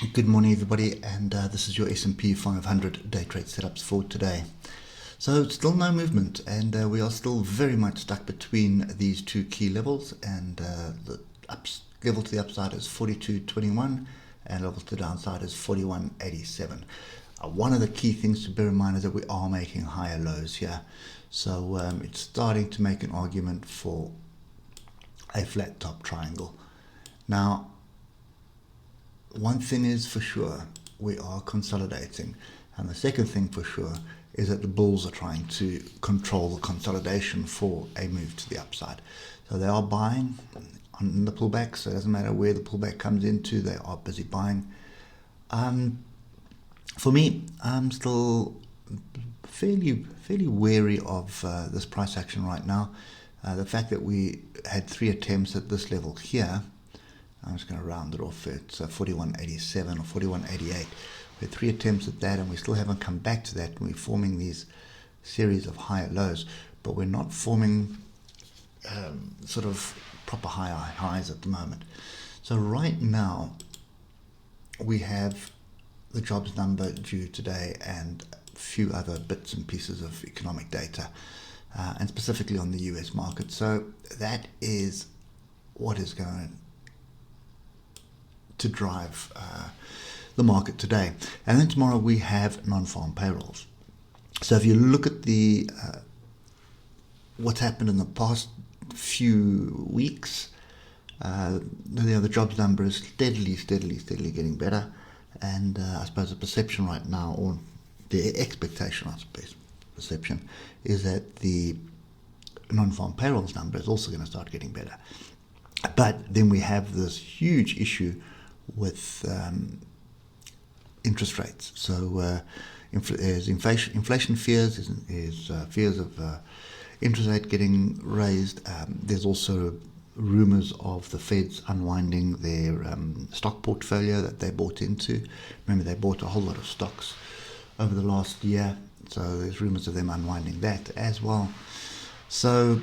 Good morning, everybody, and this is your S&P 500 day trade setups for today. So still no movement, and we are still very much stuck between these two key levels, and the level to the upside is 42.21 and level to the downside is 41.87. One of the key things to bear in mind is that we are making higher lows here, so it's starting to make an argument for a flat top triangle. Now, one thing is for sure, we are consolidating, and the second thing for sure is that the bulls are trying to control the consolidation for a move to the upside. So they are buying on the pullback, so it doesn't matter where the pullback comes into, they are busy buying. For me, I'm still fairly wary of this price action right now. The fact that we had 3 attempts at this level here, I'm just going to round it off. It's 41.87 or 41.88. We had 3 attempts at that, and we still haven't come back to that. We're forming these series of higher lows, but we're not forming sort of proper highs at the moment. So right now, we have the jobs number due today and a few other bits and pieces of economic data, and specifically on the US market. So that is what is going to drive the market today. And then tomorrow we have non-farm payrolls. So if you look at the what's happened in the past few weeks, the jobs number is steadily getting better. And I suppose the perception right now, or the expectation, I suppose, perception, is that the non-farm payrolls number is also going to start getting better. But then we have this huge issue with interest rates. So there's inflation fears, is fears of interest rate getting raised. There's also rumors of the Feds unwinding their stock portfolio that they bought into. Remember, they bought a whole lot of stocks over the last year, so there's rumors of them unwinding that as well. So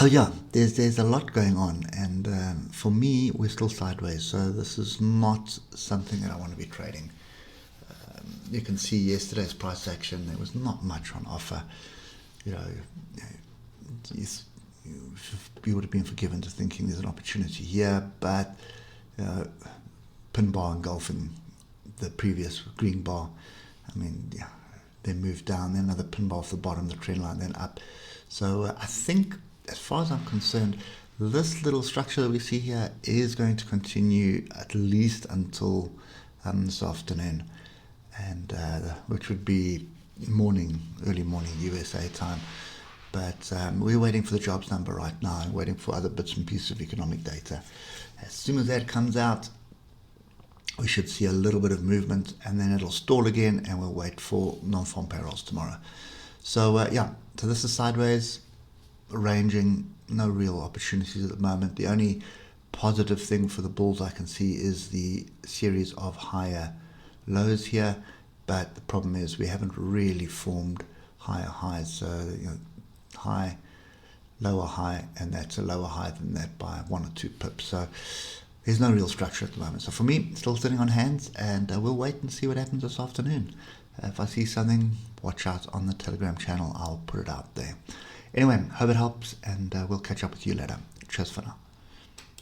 yeah, there's a lot going on, and for me, we're still sideways. So this is not something that I want to be trading. You can see yesterday's price action; there was not much on offer. You would have been forgiven to thinking there's an opportunity here, but pin bar engulfing the previous green bar. I mean, yeah, they moved down, then another pin bar off the bottom, the trend line, then up. So I think, as far as I'm concerned, this little structure that we see here is going to continue at least until this afternoon, and which would be early morning USA time. But we're waiting for the jobs number right now, and waiting for other bits and pieces of economic data. As soon as that comes out, we should see a little bit of movement, and then it'll stall again, and we'll wait for non-farm payrolls tomorrow. So so this is sideways, ranging, no real opportunities at the moment. The only positive thing for the bulls I can see is the series of higher lows here, but the problem is we haven't really formed higher highs. So high, lower high, and that's a lower high than that by 1 or 2 pips. So there's no real structure at the moment. So for me, still sitting on hands, and we'll wait and see what happens this afternoon. If I see something, watch out on the Telegram channel. I'll put it out there. Anyway, hope it helps, and we'll catch up with you later. Cheers for now.